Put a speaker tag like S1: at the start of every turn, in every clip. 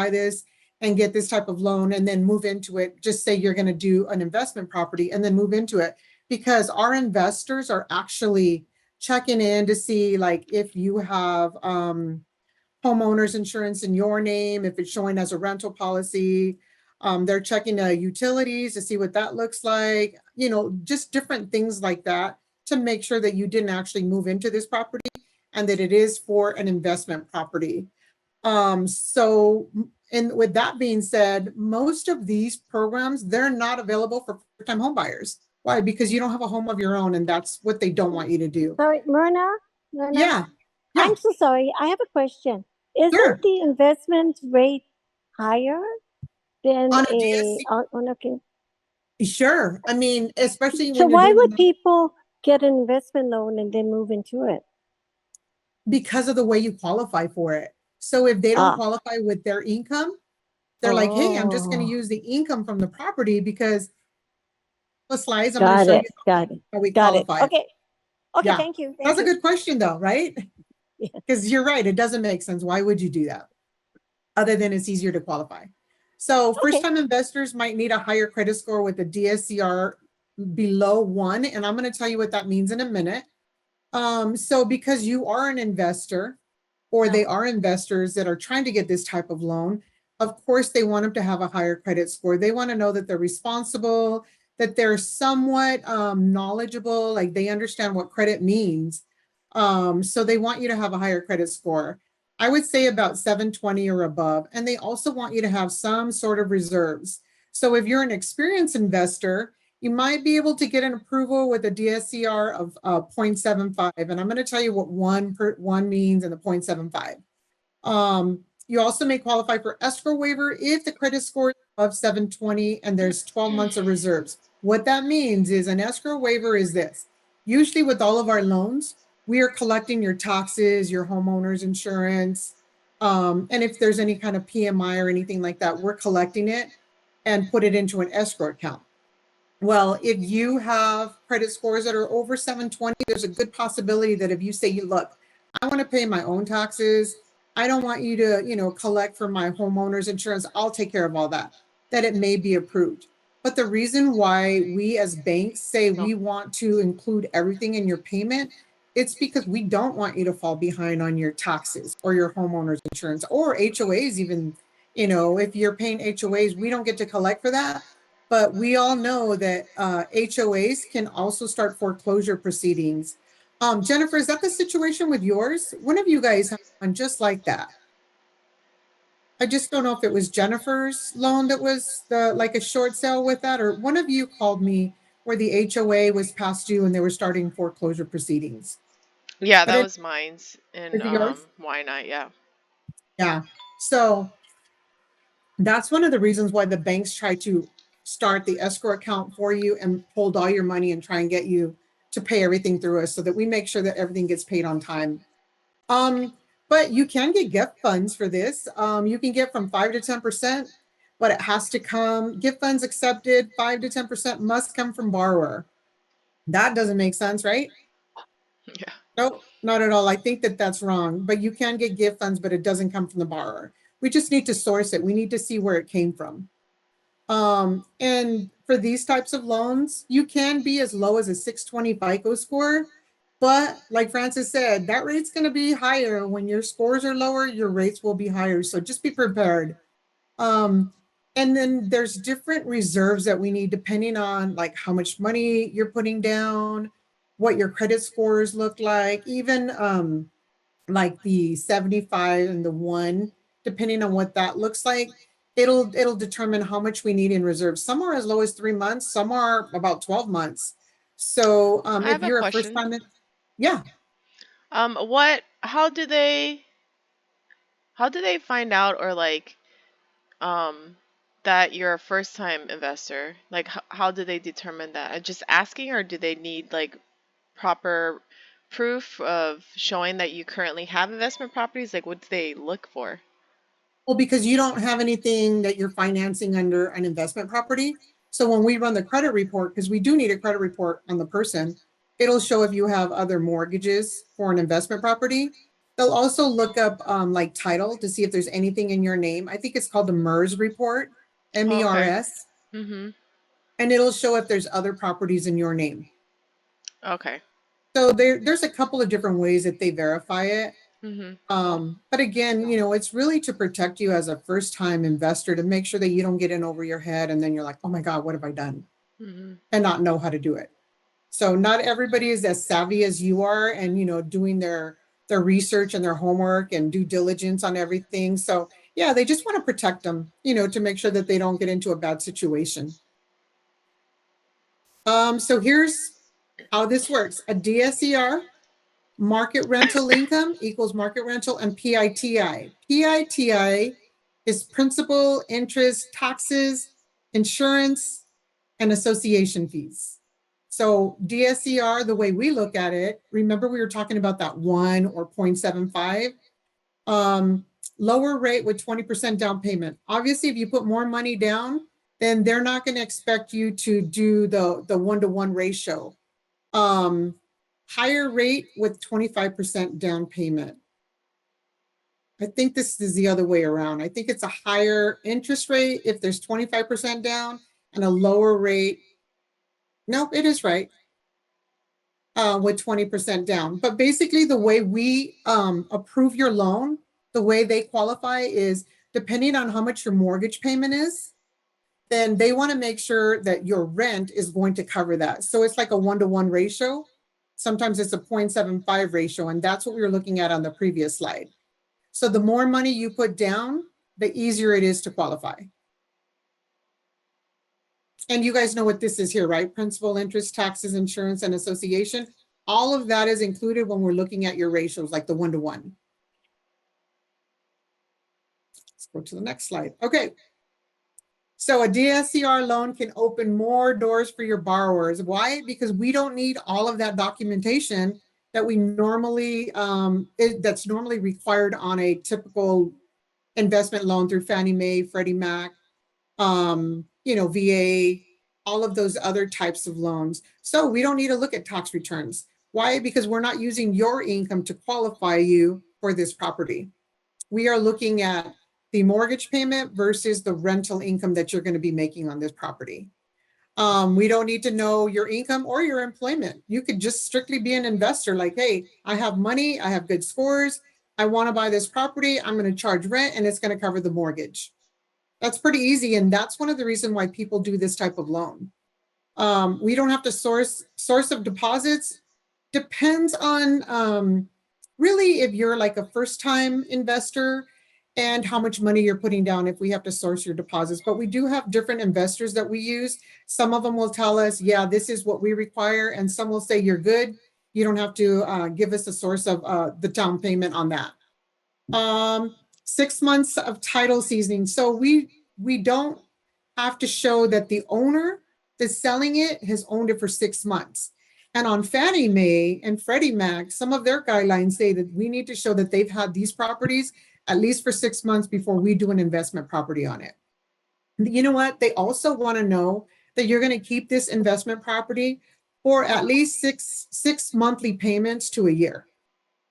S1: buy this and get this type of loan and then move into it. Just say you're going to do an investment property and then move into it, because our investors are actually checking in to see like if you have homeowners insurance in your name, if it's showing as a rental policy. They're checking utilities to see what that looks like, just different things like that to make sure that you didn't actually move into this property and that it is for an investment property. And with that being said, most of these programs, they're not available for first-time home buyers. Why? Because you don't have a home of your own, and that's what they don't want you to do.
S2: Sorry, Myrna?
S1: Yeah.
S2: I'm so sorry. I have a question. Isn't
S1: Sure.
S2: the investment rate higher than
S1: On a DSCR?
S2: on a
S1: Sure. I mean, especially when
S2: So
S1: you're
S2: why
S1: doing
S2: would people get an investment loan and then move into it?
S1: because of the way you qualify for it. So if they don't qualify with their income, they're like, hey, I'm just going to use the income from the property because the slides, I'm going to show you how we qualify.
S2: Okay. Okay,
S1: Yeah.
S2: thank you.
S1: That's a good question though, right? Because you're right. It doesn't make sense. Why would you do that? Other than it's easier to qualify. So first-time investors might need a higher credit score with a DSCR below 1. And I'm going to tell you what that means in a minute. So because you are an investor, or they are investors that are trying to get this type of loan, of course, they want them to have a higher credit score. They want to know that they're responsible, that they're somewhat knowledgeable, like they understand what credit means. So they want you to have a higher credit score. I would say about 720 or above. And they also want you to have some sort of reserves. So if you're an experienced investor, you might be able to get an approval with a DSCR of 0.75. And I'm going to tell you what one means in the 0.75. You also may qualify for escrow waiver if the credit score is above 720 and there's 12 months of reserves. What that means is an escrow waiver is this. Usually with all of our loans, we are collecting your taxes, your homeowner's insurance, and if there's any kind of PMI or anything like that, we're collecting it and put it into an escrow account. Well, if you have credit scores that are over 720, there's a good possibility that if you say, look, I want to pay my own taxes, I don't want you to, collect for my homeowner's insurance, I'll take care of all that, that it may be approved. But the reason why we as banks say we want to include everything in your payment, it's because we don't want you to fall behind on your taxes or your homeowner's insurance or HOAs even. If you're paying HOAs, we don't get to collect for that. But we all know that HOAs can also start foreclosure proceedings. Jennifer, is that the situation with yours? One of you guys have one just like that. I just don't know if it was Jennifer's loan that was like a short sale with that, or one of you called me where the HOA was past due and they were starting foreclosure proceedings.
S3: Yeah, that was mine's in Why Not? Yeah.
S1: Yeah. So that's one of the reasons why the banks try to start the escrow account for you and hold all your money and try and get you to pay everything through us so that we make sure that everything gets paid on time. But you can get gift funds for this. You can get from 5 to 10%, but it has to come, gift funds accepted, 5 to 10% must come from borrower. That doesn't make sense, right?
S3: Yeah.
S1: Nope, not at all. I think that that's wrong, but you can get gift funds, but it doesn't come from the borrower. We just need to source it. We need to see where it came from. And for these types of loans, you can be as low as a 620 FICO score. But like Francis said, that rate's going to be higher. When your scores are lower, your rates will be higher. So just be prepared. And then there's different reserves that we need depending on like how much money you're putting down, what your credit scores look like, even like the 75 and the 1, depending on what that looks like. It'll determine how much we need in reserve. Some are as low as 3 months, some are about 12 months. So if you're a first time, yeah.
S3: How do they find out or like that you're a first time investor? Like how do they determine that? Just asking, or do they need like proper proof of showing that you currently have investment properties? Like what do they look for?
S1: Well, because you don't have anything that you're financing under an investment property. So when we run the credit report, because we do need a credit report on the person, it'll show if you have other mortgages for an investment property. They'll also look up like title to see if there's anything in your name. I think it's called the MERS report,
S3: Oh, okay.
S1: MERS,
S3: Mm-hmm.
S1: and it'll show if there's other properties in your name.
S3: Okay.
S1: So there's a couple of different ways that they verify it.
S3: Mm-hmm.
S1: But again, it's really to protect you as a first-time investor to make sure that you don't get in over your head and then you're like, oh my God, what have I done?
S3: Mm-hmm.
S1: And not know how to do it. So not everybody is as savvy as you are and, doing their research and their homework and due diligence on everything. So yeah, they just want to protect them, to make sure that they don't get into a bad situation. So here's how this works. A DSCR, market rental income equals market rental, and PITI. PITI is principal, interest, taxes, insurance, and association fees. So DSCR, the way we look at it, remember we were talking about that 1 or 0.75, lower rate with 20% down payment. Obviously, if you put more money down, then they're not going to expect you to do the 1-to-1 ratio. Higher rate with 25% down payment. I think this is the other way around. I think it's a higher interest rate if there's 25% down and a lower rate. Nope, it is right. With 20% down. But basically the way we approve your loan, the way they qualify is depending on how much your mortgage payment is, then they want to make sure that your rent is going to cover that. So it's like a 1-to-1 ratio. Sometimes it's a 0.75 ratio, and that's what we were looking at on the previous slide. So the more money you put down, the easier it is to qualify. And you guys know what this is here, right? Principal, interest, taxes, insurance, and association. All of that is included when we're looking at your ratios, like the 1-to-1. Let's go to the next slide. Okay. So a DSCR loan can open more doors for your borrowers. Why? Because we don't need all of that documentation that we normally, that's normally required on a typical investment loan through Fannie Mae, Freddie Mac, VA, all of those other types of loans. So we don't need to look at tax returns. Why? Because we're not using your income to qualify you for this property. We are looking at the mortgage payment versus the rental income that you're going to be making on this property. We don't need to know your income or your employment. You could just strictly be an investor like, hey, I have money, I have good scores, I want to buy this property, I'm going to charge rent, and it's going to cover the mortgage. That's pretty easy, and that's one of the reasons why people do this type of loan. We don't have to source of deposits. Depends on really if you're like a first-time investor and how much money you're putting down if we have to source your deposits. But we do have different investors that we use. Some of them will tell us, yeah, this is what we require. And some will say, you're good. You don't have to give us a source of the down payment on that. 6 months of title seasoning. So we don't have to show that the owner that's selling it has owned it for 6 months. And on Fannie Mae and Freddie Mac, some of their guidelines say that we need to show that they've had these properties at least for 6 months before we do an investment property on it. You know what? They also want to know that you're going to keep this investment property for at least six monthly payments to a year.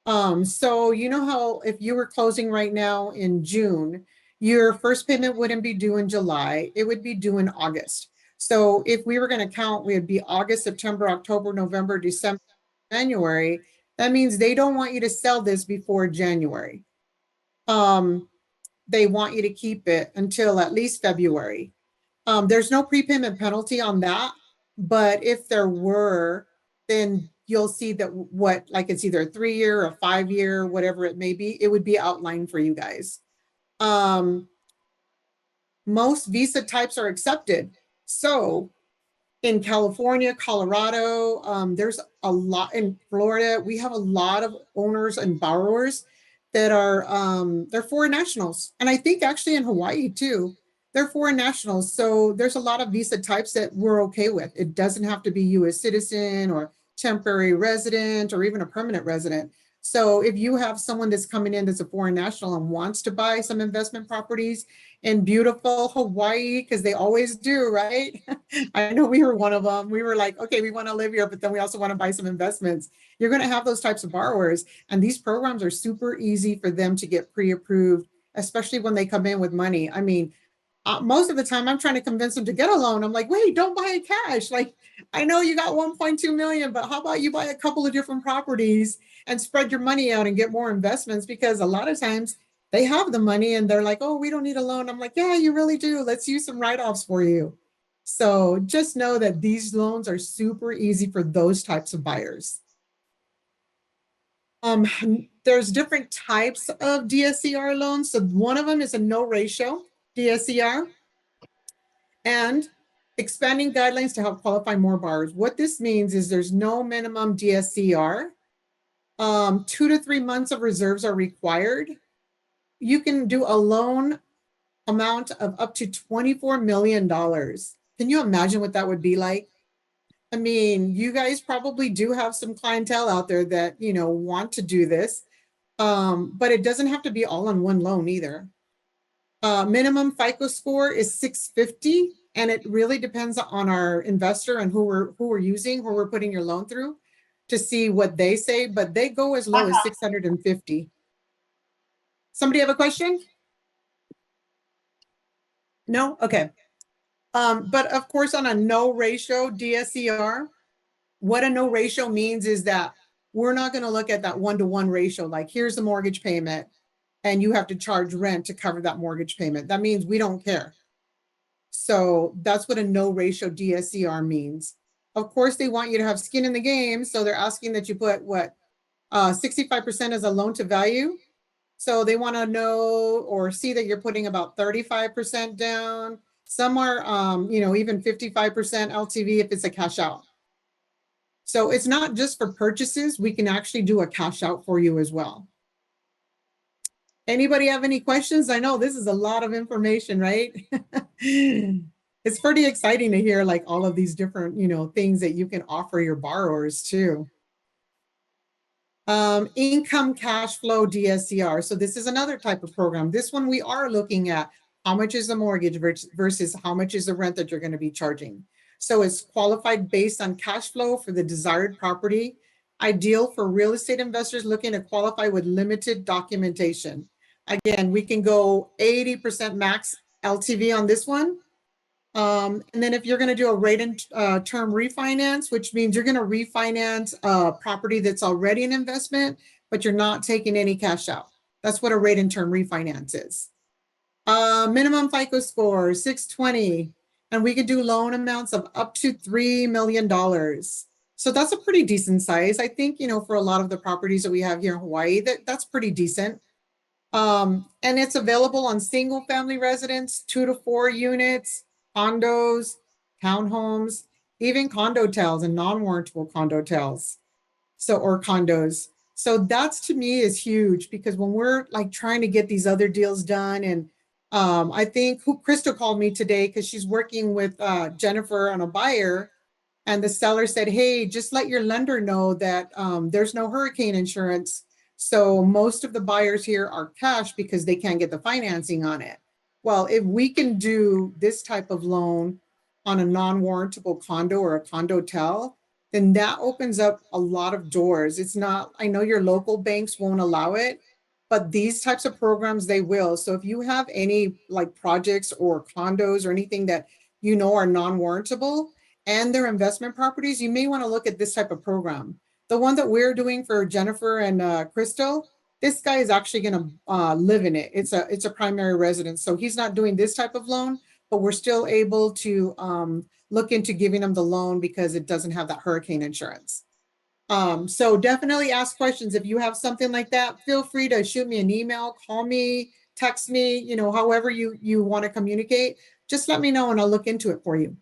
S1: So you know how if you were closing right now in June, your first payment wouldn't be due in July, it would be due in August. So if we were going to count, we would be August, September, October, November, December, January. That means they don't want you to sell this before January. They want you to keep it until at least February. There's no prepayment penalty on that, but if there were, then you'll see that like it's either a 3-year or a 5-year, whatever it may be, it would be outlined for you guys. Most visa types are accepted. So in California, Colorado, there's a lot in Florida. We have a lot of owners and borrowers that are, they're foreign nationals. And I think actually in Hawaii too, they're foreign nationals. So there's a lot of visa types that we're okay with. It doesn't have to be US citizen or temporary resident or even a permanent resident. So if you have someone that's coming in that's a foreign national and wants to buy some investment properties in beautiful Hawaii, because they always do, right? I know we were one of them. We were like, okay, we want to live here, but then we also want to buy some investments. You're going to have those types of borrowers. And these programs are super easy for them to get pre-approved, especially when they come in with money. I mean, most of the time I'm trying to convince them to get a loan. I'm like, wait, don't buy it cash. Like, I know you got 1.2 million, but how about you buy a couple of different properties and spread your money out and get more investments? Because a lot of times they have the money and they're like, oh, we don't need a loan. I'm like, yeah, you really do. Let's use some write-offs for you. So just know that these loans are super easy for those types of buyers. There's different types of DSCR loans. So one of them is a no ratio DSCR, and expanding guidelines to help qualify more borrowers. What this means is there's no minimum DSCR. 2 to 3 months of reserves are required. You can do a loan amount of up to $24 million. Can you imagine what that would be like? I mean, you guys probably do have some clientele out there that, you know, want to do this, but it doesn't have to be all on one loan either. Minimum FICO score is 650, and it really depends on our investor and who we're using, who we're putting your loan through, to see what they say, but they go as low as 650. Somebody have a question? No? Okay. But of course, on a no ratio DSCR, what a no ratio means is that we're not going to look at that 1-to-1 ratio. Like, here's the mortgage payment, and you have to charge rent to cover that mortgage payment. That means we don't care. So that's what a no ratio DSCR means. Of course, they want you to have skin in the game. So they're asking that you put what, 65% as a loan to value. So they want to know or see that you're putting about 35% down. Some are, you know, even 55% LTV if it's a cash out. So it's not just for purchases. We can actually do a cash out for you as well. Anybody have any questions? I know this is a lot of information, right? It's pretty exciting to hear like all of these different, you know, things that you can offer your borrowers too. Income cash flow DSCR. So this is another type of program. This one we are looking at how much is the mortgage versus how much is the rent that you're going to be charging. So it's qualified based on cash flow for the desired property. Ideal for real estate investors looking to qualify with limited documentation. Again, we can go 80% max LTV on this one. And then if you're going to do a rate and term refinance, which means you're going to refinance a property that's already an investment, but you're not taking any cash out. That's what a rate and term refinance is. Minimum FICO score, 620. And we could do loan amounts of up to $3 million. So that's a pretty decent size. I think, you know, for a lot of the properties that we have here in Hawaii, that's pretty decent. And it's available on single family residence, 2 to 4 units, condos, townhomes, even condotels and non-warrantable condotels. So, or condos. So that's, to me, is huge, because when we're like trying to get these other deals done, and I think Crystal called me today because she's working with Jennifer on a buyer, and the seller said, hey, just let your lender know that there's no hurricane insurance. So most of the buyers here are cash because they can't get the financing on it. Well, if we can do this type of loan on a non-warrantable condo or a condotel, then that opens up a lot of doors. It's not, I know your local banks won't allow it, but these types of programs, they will. So if you have any like projects or condos or anything that you know are non-warrantable and they're investment properties, you may want to look at this type of program. The one that we're doing for Jennifer and Crystal, this guy is actually going to live in it. It's a primary residence. So he's not doing this type of loan, but we're still able to look into giving him the loan because it doesn't have that hurricane insurance. So definitely ask questions. If you have something like that, feel free to shoot me an email, call me, text me, you know, however you want to communicate. Just let me know and I'll look into it for you.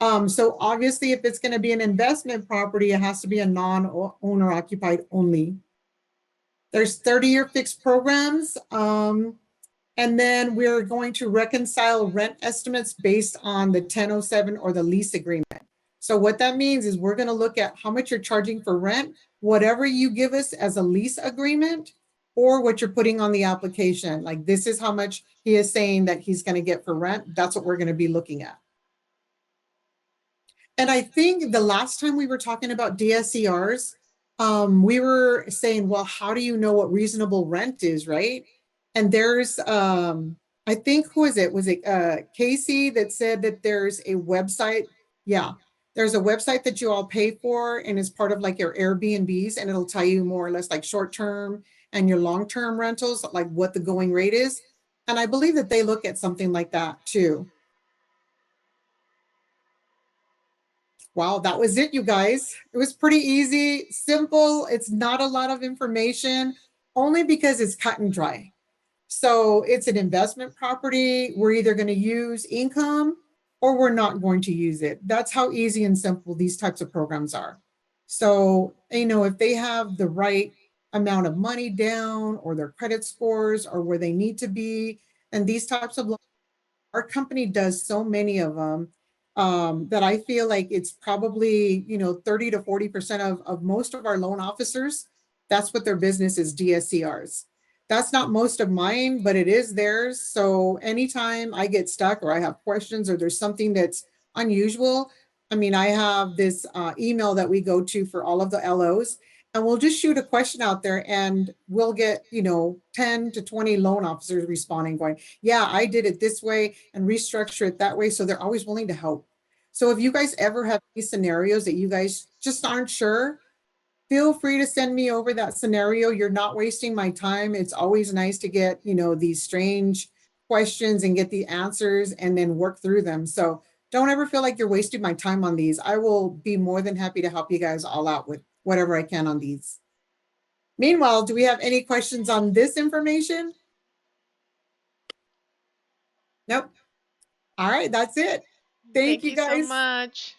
S1: So obviously, if it's going to be an investment property, it has to be a non-owner occupied only. There's 30-year fixed programs. And then we're going to reconcile rent estimates based on the 1007 or the lease agreement. So what that means is we're going to look at how much you're charging for rent, whatever you give us as a lease agreement, or what you're putting on the application. Like this is how much he is saying that he's going to get for rent. That's what we're going to be looking at. And I think the last time we were talking about DSCRs, we were saying, well, how do you know what reasonable rent is, right? And there's, I think, who is it? Was it Casey that said that there's a website? Yeah, there's a website that you all pay for and is part of like your Airbnbs, and it'll tell you more or less like short-term and your long-term rentals, like what the going rate is. And I believe that they look at something like that too. Wow, that was it, you guys. It was pretty easy, simple. It's not a lot of information, only because it's cut and dry. So it's an investment property. We're either going to use income or we're not going to use it. That's how easy and simple these types of programs are. So, you know, if they have the right amount of money down or their credit scores are where they need to be, and these types of, our company does so many of them that I feel like it's probably, you know, 30 to 40% of most of our loan officers, that's what their business is, DSCRs. That's not most of mine, but it is theirs. So anytime I get stuck or I have questions or there's something that's unusual, I mean, I have this email that we go to for all of the LOs, and we'll just shoot a question out there and we'll get, you know, 10 to 20 loan officers responding going, yeah, I did it this way and restructure it that way. So they're always willing to help. So if you guys ever have these scenarios that you guys just aren't sure, feel free to send me over that scenario. You're not wasting my time. It's always nice to get, you know, these strange questions and get the answers and then work through them. So don't ever feel like you're wasting my time on these. I will be more than happy to help you guys all out with whatever I can on these. Meanwhile, do we have any questions on this information? Nope. All right, that's it. Thank you
S3: so
S1: guys.
S3: much.